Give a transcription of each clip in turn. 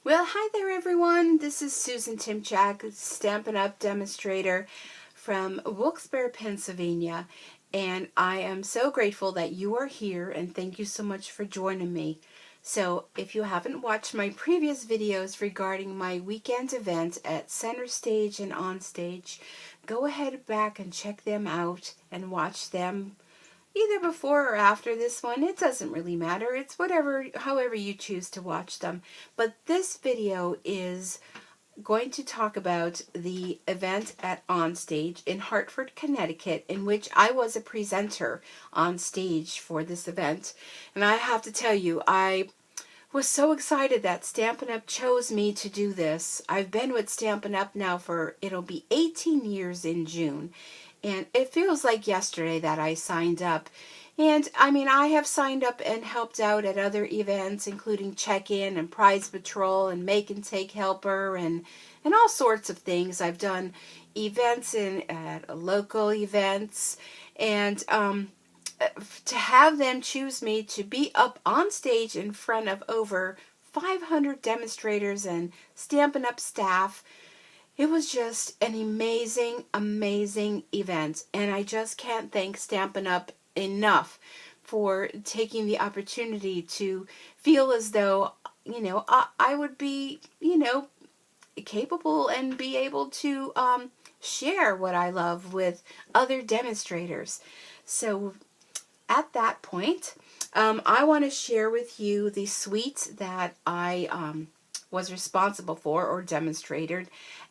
Well, hi there everyone. This is Susan Timchak, Stampin' Up! Demonstrator from Wilkes-Barre, Pennsylvania. And I am so grateful that you are here and thank you so much for joining me. So if you haven't watched my previous videos regarding my weekend event at Center Stage and Onstage, go ahead back and check them out and watch them either before or after this one. It doesn't really matter. It's however you choose to watch them. But this video is going to talk about the event at Onstage in Hartford, Connecticut, in which I was a presenter on stage for this event. And I have to tell you, I was so excited that Stampin' Up! Chose me to do this. I've been with Stampin' Up! Now for, it'll be 18 years in June. And it feels like yesterday that I signed up. And I mean, I have signed up and helped out at other events, including check-in and prize patrol and make and take helper and all sorts of things. I've done events at local events, and to have them choose me to be up on stage in front of over 500 demonstrators and Stampin' Up! Staff, it was just an amazing, amazing event, and I just can't thank Stampin' Up! Enough for taking the opportunity to feel as though, I would be, capable and be able to share what I love with other demonstrators. So at that point, I want to share with you the suite that I was responsible for or demonstrated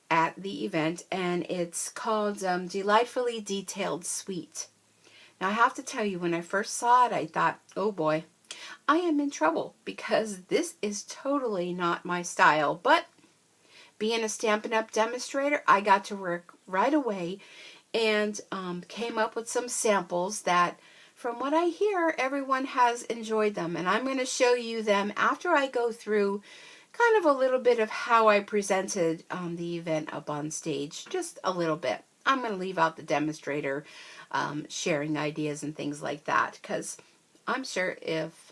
at the event, and it's called Delightfully Detailed Suite. Now I have to tell you, when I first saw it, I thought, oh boy, I am in trouble because this is totally not my style. But being a Stampin' Up! Demonstrator, I got to work right away and came up with some samples that, from what I hear, everyone has enjoyed them. And I'm going to show you them after I go through kind of a little bit of how I presented the event up on stage. Just a little bit. I'm going to leave out the demonstrator sharing ideas and things like that, because I'm sure if,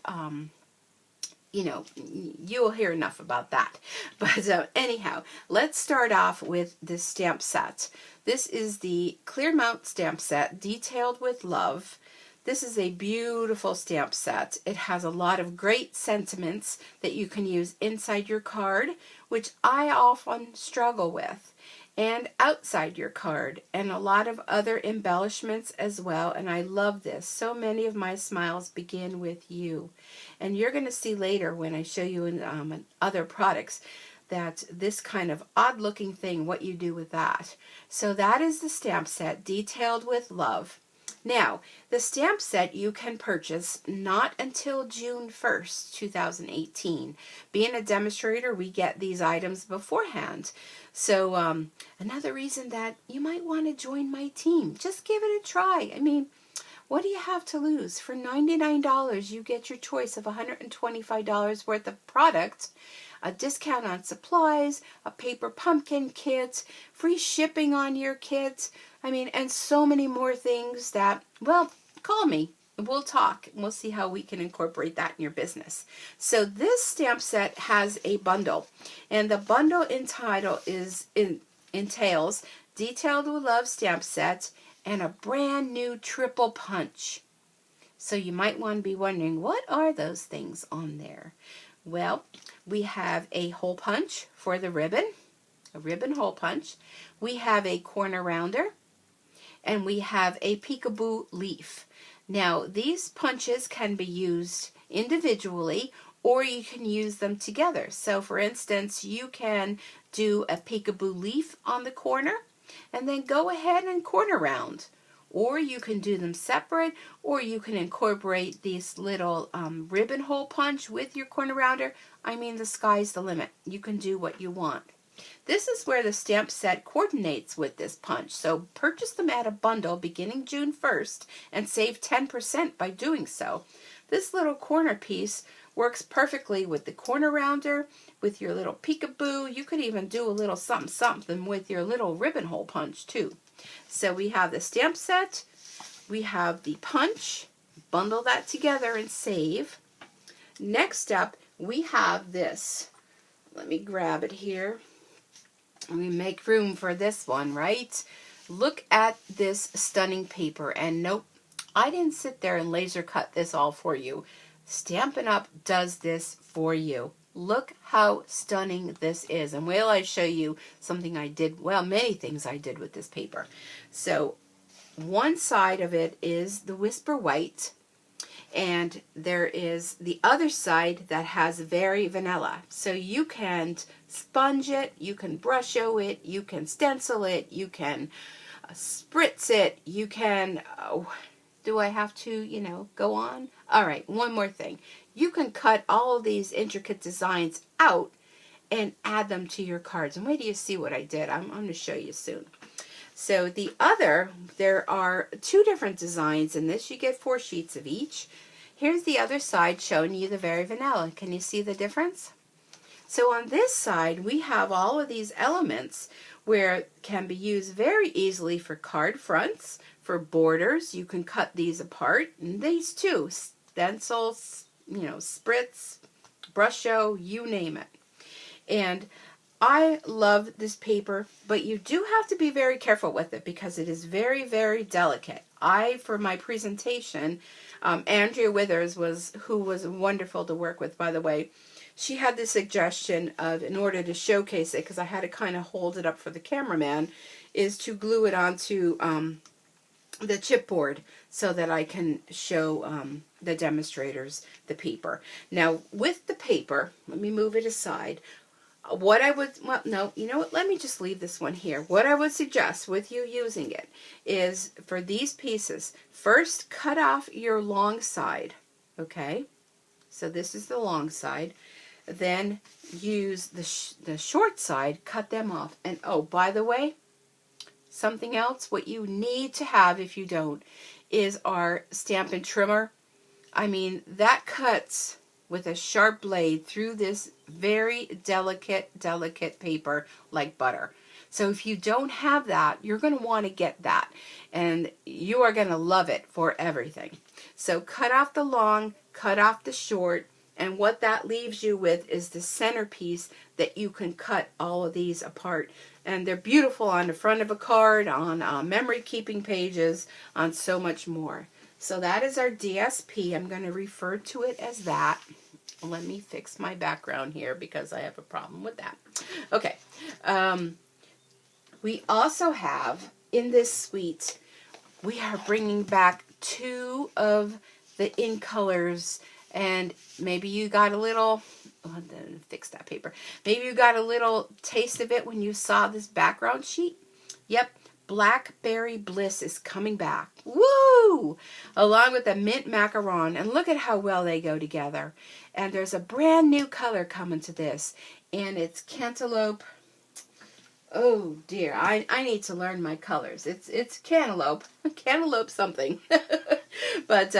you will hear enough about that. But anyhow, let's start off with this stamp set. This is the Clear Mount stamp set, Detailed with Love. This is a beautiful stamp set. It has a lot of great sentiments that you can use inside your card, which I often struggle with, and outside your card, and a lot of other embellishments as well. And I love this. So many of my smiles begin with you. And you're going to see later when I show you in other products that this kind of odd looking thing, what you do with that. So that is the stamp set, Detailed with Love. Now, the stamp set you can purchase not until June 1st, 2018. Being a demonstrator, we get these items beforehand. So another reason that you might want to join my team, just give it a try. I mean, what do you have to lose? For $99, you get your choice of $125 worth of product, a discount on supplies, a paper pumpkin kit, free shipping on your kit, and so many more things that, well, call me. We'll talk and we'll see how we can incorporate that in your business. So this stamp set has a bundle, and the bundle entails Detailed with Love stamp set and a brand new triple punch. So you might want to be wondering, what are those things on there? Well, we have a hole punch for the ribbon, a ribbon hole punch. We have a corner rounder, and we have a peekaboo leaf. Now, these punches can be used individually, or you can use them together. So, for instance, you can do a peekaboo leaf on the corner, and then go ahead and corner round. Or you can do them separate, or you can incorporate this little ribbon hole punch with your corner rounder. The sky's the limit. You can do what you want. This is where the stamp set coordinates with this punch. So purchase them at a bundle beginning June 1st and save 10% by doing so. This little corner piece works perfectly with the corner rounder, with your little peekaboo. You could even do a little something with your little ribbon hole punch too. So we have the stamp set, we have the punch, bundle that together and save. Next up, we have this let me grab it here. We make room for this one, right? Look at this stunning paper. And nope, I didn't sit there and laser cut this all for you. Stampin' Up! Does this for you. Look how stunning this is. And wait till I show you something I did, well, many things I did with this paper. So one side of it is the Whisper White, and there is the other side that has very vanilla. So you can sponge it, you can brush-o it, you can stencil it, you can spritz it, you can, do I have to, go on? All right, one more thing. You can cut all of these intricate designs out and add them to your cards. And wait till you see what I did. I'm going to show you soon. So there are 2 different designs in this. You get 4 sheets of each. Here's the other side showing you the very vanilla. Can you see the difference? So on this side, we have all of these elements where it can be used very easily for card fronts, for borders. You can cut these apart. And these too, stencils, spritz, brush-o, you name it. And I love this paper, but you do have to be very careful with it because it is very, very delicate. For my presentation, Andrea Withers, who was wonderful to work with, by the way, she had the suggestion of, in order to showcase it, because I had to kind of hold it up for the cameraman, is to glue it onto the chipboard so that I can show the demonstrators the paper. Now, with the paper, let me move it aside. What I would, well, no, you know what, let me just leave this one here. What I would suggest with you using it is, for these pieces, first cut off your long side, okay? So this is the long side. Then use the short side, cut them off. And oh, by the way, something else, what you need to have if you don't, is our Stampin' Trimmer. I mean, that cuts with a sharp blade through this very delicate paper like butter. So if you don't have that, you're going to want to get that. And you are going to love it for everything. So cut off the long, cut off the short, and what that leaves you with is the centerpiece that you can cut all of these apart. And they're beautiful on the front of a card, on memory keeping pages, on so much more. So that is our DSP. I'm going to refer to it as that. Let me fix my background here because I have a problem with that. Okay. We also have, in this suite, we are bringing back 2 of the In Colors. And maybe you got a little, fix that paper. Maybe you got a little taste of it when you saw this background sheet. Yep. Blackberry Bliss is coming back. Woo! Along with the Mint Macaron. And look at how well they go together. And there's a brand new color coming to this. And it's Cantaloupe. Oh dear, I need to learn my colors. It's Cantaloupe. Cantaloupe something. But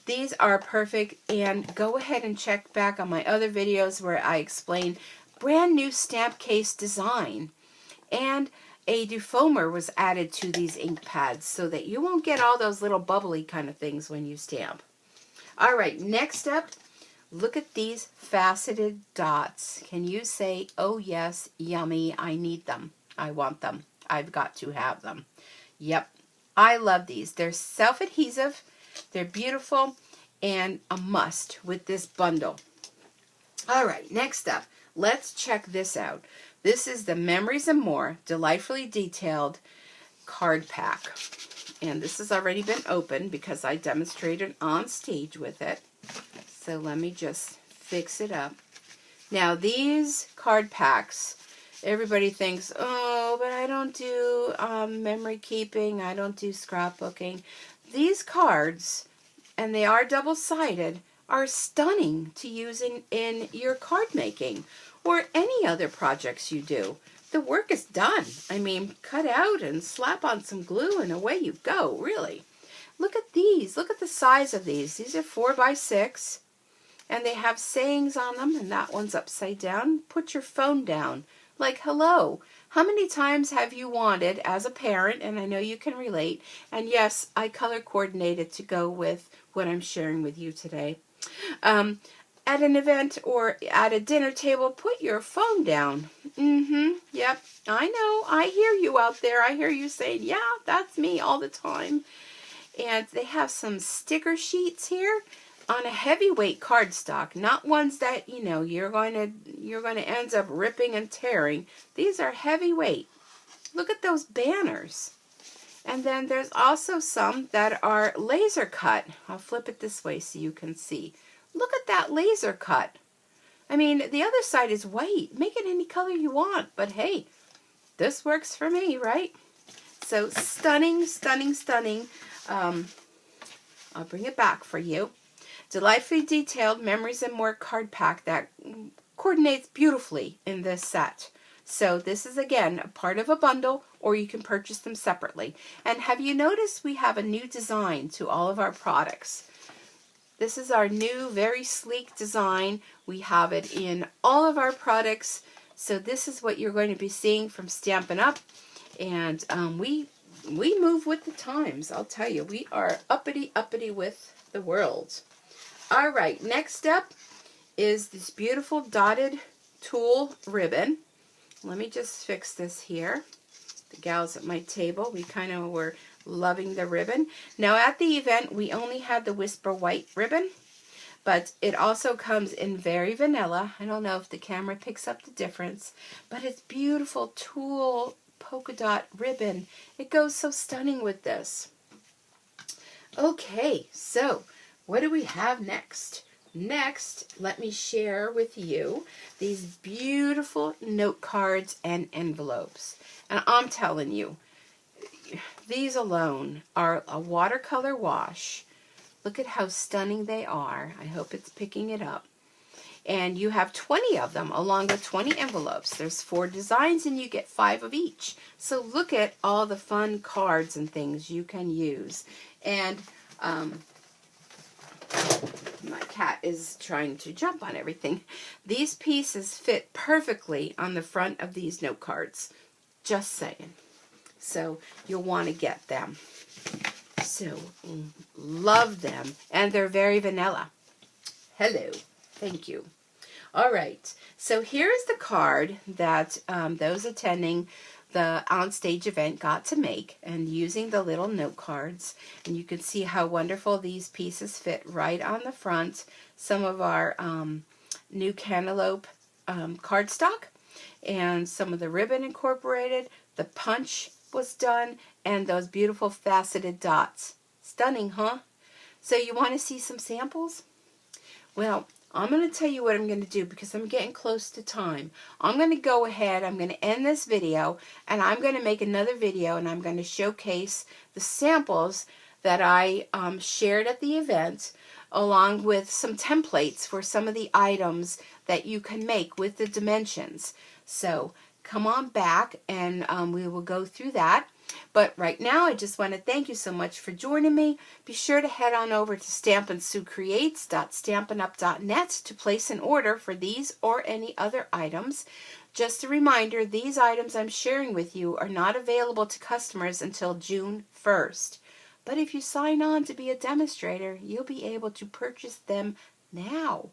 these are perfect. And go ahead and check back on my other videos where I explain brand new stamp case design. And a defoamer was added to these ink pads so that you won't get all those little bubbly kind of things when you stamp. All right, next up, look at these faceted dots. Can you say, oh yes, yummy, I need them. I want them. I've got to have them. Yep, I love these. They're self-adhesive, they're beautiful, and a must with this bundle. All right, next up, let's check this out. This is the Memories and More Delightfully Detailed card pack. And this has already been opened because I demonstrated on stage with it. So let me just fix it up. Now these card packs, everybody thinks, oh, but I don't do memory keeping. I don't do scrapbooking. These cards, and they are double-sided, are stunning to use in your card making or any other projects you do. The work is done. I mean, cut out and slap on some glue and away you go, really. Look at these. Look at the size of these. These are 4x6 and they have sayings on them, and that one's upside down. Put your phone down. Like, hello. How many times have you wanted, as a parent, and I know you can relate, and yes, I color coordinated to go with what I'm sharing with you today. at an event or at a dinner table, put your phone down. Yep, I know. I hear you out there. I hear you saying, yeah, that's me all the time. And they have some sticker sheets here on a heavyweight cardstock, not ones that, you know, you're going to end up ripping and tearing. These are heavyweight. Look at those banners. And then there's also some that are laser cut. I'll flip it this way so you can see. Look at that laser cut. I mean, the other side is white. Make it any color you want. But hey, this works for me, right? So stunning, stunning, stunning. I'll bring it back for you. Delightfully detailed Memories and More card pack that coordinates beautifully in this set. So this is, again, a part of a bundle, or you can purchase them separately. And have you noticed we have a new design to all of our products? This is our new, very sleek design. We have it in all of our products. So this is what you're going to be seeing from Stampin' Up! And we move with the times, I'll tell you. We are uppity with the world. All right, next up is this beautiful dotted tulle ribbon. Let me just fix this here. The gals at my table, we kind of were loving the ribbon. Now at the event, we only had the Whisper White ribbon, but it also comes in very vanilla. I don't know if the camera picks up the difference, but it's beautiful tulle polka dot ribbon. It goes so stunning with this. Okay, so what do we have next? Next, let me share with you these beautiful note cards and envelopes. And I'm telling you, these alone are a watercolor wash. Look at how stunning they are. I hope it's picking it up. And you have 20 of them along with 20 envelopes. There's 4 designs and you get 5 of each. So look at all the fun cards and things you can use. And my cat is trying to jump on everything. These pieces fit perfectly on the front of these note cards. Just saying. So you'll want to get them. So love them. And they're very vanilla. Hello. Thank you. All right. So here's the card that those attending the onstage event got to make, and using the little note cards. And you can see how wonderful these pieces fit right on the front. Some of our new cantaloupe cardstock, and some of the ribbon incorporated. The punch was done, and those beautiful faceted dots. Stunning, huh? So you want to see some samples? Well, I'm going to tell you what I'm going to do because I'm getting close to time. I'm going to go ahead, I'm going to end this video, and I'm going to make another video, and I'm going to showcase the samples that I shared at the event, along with some templates for some of the items that you can make with the dimensions. So come on back, and we will go through that. But right now, I just want to thank you so much for joining me. Be sure to head on over to stampinsuecreates.stampinup.net to place an order for these or any other items. Just a reminder, these items I'm sharing with you are not available to customers until June 1st. But if you sign on to be a demonstrator, you'll be able to purchase them now.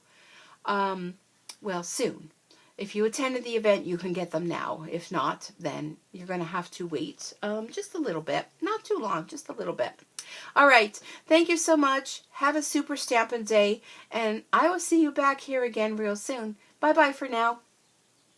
Well, soon. If you attended the event, you can get them now. If not, then you're going to have to wait just a little bit. Not too long, just a little bit. All right. Thank you so much. Have a super Stampin' Day, and I will see you back here again real soon. Bye-bye for now.